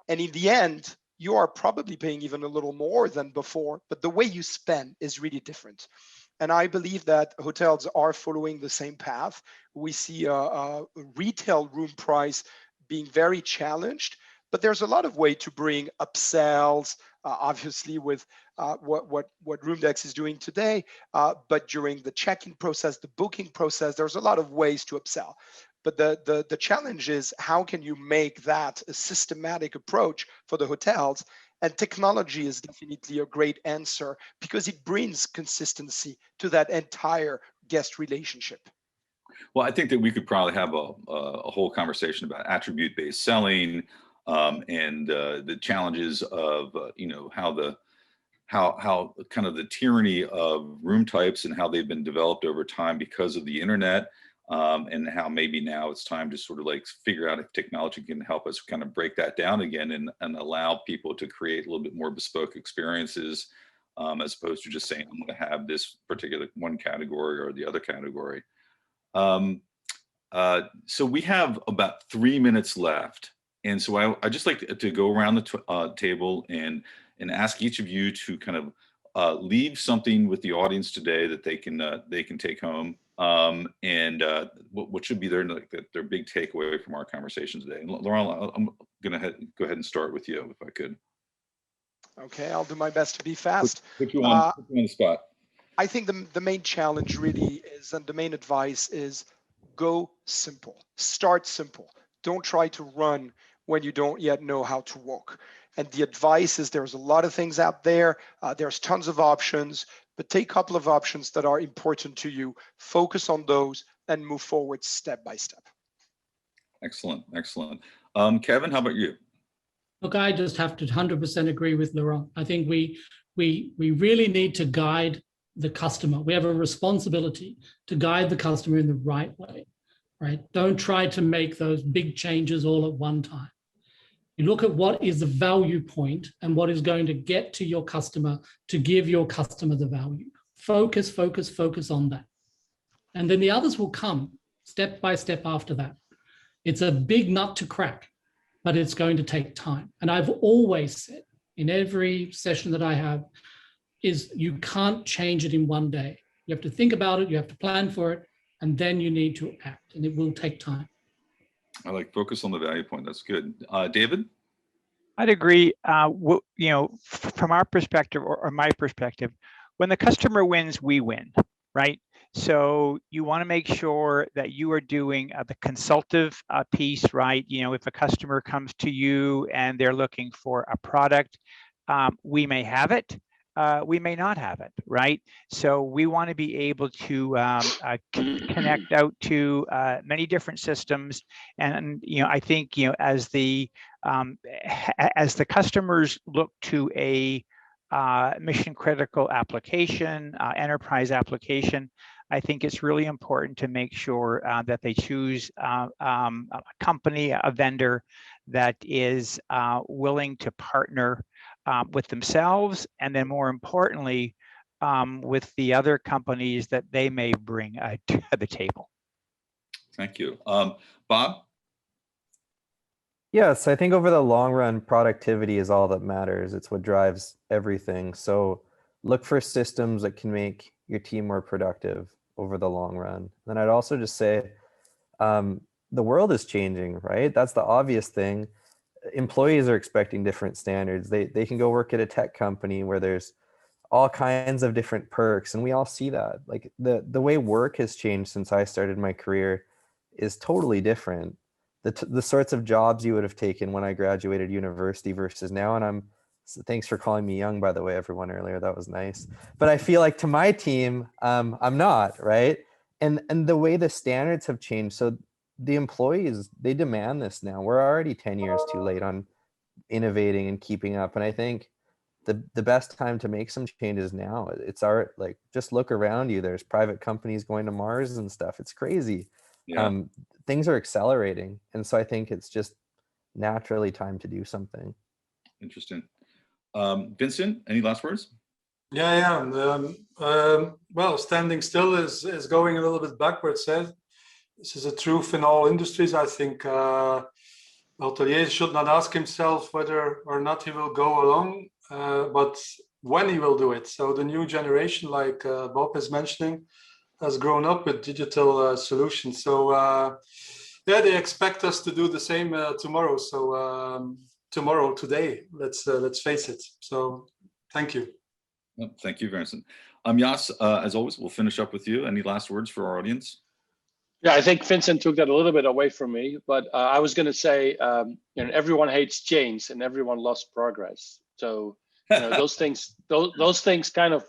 And in the end, you are probably paying even a little more than before, but the way you spend is really different. And I believe that hotels are following the same path. We see a retail room price being very challenged, But there's a lot of way to bring upsells, obviously with what ROOMDEX is doing today, but during the check-in process, the booking process, there's a lot of ways to upsell. But the challenge is, how can you make that a systematic approach for the hotels? And technology is definitely a great answer because it brings consistency to that entire guest relationship. Well, I think that we could probably have a whole conversation about attribute-based selling and the challenges of how kind of the tyranny of room types and how they've been developed over time because of the internet, and how maybe now it's time to sort of like figure out if technology can help us kind of break that down again and allow people to create a little bit more bespoke experiences, as opposed to just saying, I'm going to have this particular one category or the other category. So we have about 3 minutes left. And so I just like to go around the table and ask each of you to kind of leave something with the audience today that they can take home, and what should be their big takeaway from our conversation today. And Laurent, I'm gonna go ahead and start with you, if I could. Okay, I'll do my best to be fast. Put you on the spot. I think the main challenge really is, and the main advice is, go simple. Start simple. Don't try to run when you don't yet know how to walk. And the advice is, there's a lot of things out there. There's tons of options, but take a couple of options that are important to you, focus on those, and move forward step by step. Excellent, excellent. Kevin, how about you? Look, I just have to 100% agree with Laurent. I think we really need to guide the customer. We have a responsibility to guide the customer in the right way, right? Don't try to make those big changes all at one time. You look at what is the value point and what is going to get to your customer to give your customer the value. Focus, focus, focus on that. And then the others will come step by step after that. It's a big nut to crack, but it's going to take time. And I've always said in every session that I have is, you can't change it in one day. You have to think about it, you have to plan for it, and then you need to act, and it will take time. I like focus on the value point. That's good. David? I'd agree. From our perspective, or my perspective, when the customer wins, we win, right? So you want to make sure that you are doing the consultative piece, right? If a customer comes to you and they're looking for a product, we may have it. We may not have it, right? So we want to be able to connect out to many different systems, and I think as the customers look to a mission critical application, enterprise application, I think it's really important to make sure that they choose a company, a vendor that is willing to partner with themselves, and then more importantly, with the other companies that they may bring to the table. Thank you. Bob? Yes, I think over the long run, productivity is all that matters. It's what drives everything. So look for systems that can make your team more productive over the long run. Then I'd also just say, the world is changing, right? That's the obvious thing. Employees are expecting different standards. They can go work at a tech company where there's all kinds of different perks, and we all see that. Like the way work has changed since I started my career is totally different. The sorts of jobs you would have taken when I graduated university versus now, and thanks for calling me young, by the way, everyone, earlier. That was nice. But I feel like to my team, I'm not, right? And the way the standards have changed, so the employees, they demand this now. We're already 10 years too late on innovating and keeping up. And I think the best time to make some changes now. It's just look around you. There's private companies going to Mars and stuff. It's crazy. Yeah. Things are accelerating. And so I think it's just naturally time to do something. Interesting. Vincent, any last words? Yeah. Well, standing still is going a little bit backwards. This is a truth in all industries. I think hotelier should not ask himself whether or not he will go along, but when he will do it. So the new generation, like Bob is mentioning, has grown up with digital solutions. So they expect us to do the same tomorrow. So tomorrow, today. Let's face it. So thank you. Well, thank you, Vincent. Jas, as always, we'll finish up with you. Any last words for our audience? Yeah, I think Vincent took that a little bit away from me, but I was going to say, everyone hates change and everyone loves progress. So, those things kind of,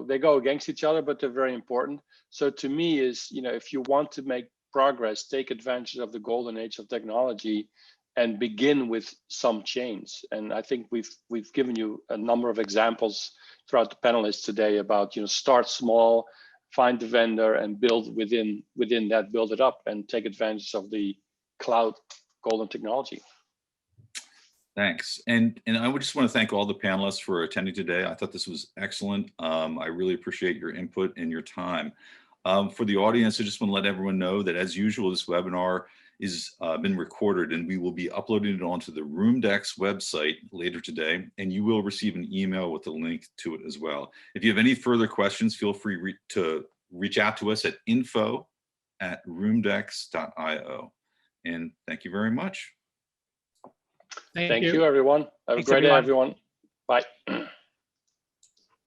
they go against each other, but they're very important. So to me is, if you want to make progress, take advantage of the golden age of technology and begin with some change. And I think we've given you a number of examples throughout the panelists today about, start small, find the vendor and build within that, build it up and take advantage of the cloud golden technology. Thanks. And I would just want to thank all the panelists for attending today. I thought this was excellent. I really appreciate your input and your time. For the audience, I just want to let everyone know that as usual, this webinar is been recorded and we will be uploading it onto the ROOMDEX website later today, and you will receive an email with a link to it as well. If you have any further questions, feel free to reach out to us at info@roomdex.io. And thank you very much. Thank you, everyone. Have a great day, everyone. Bye.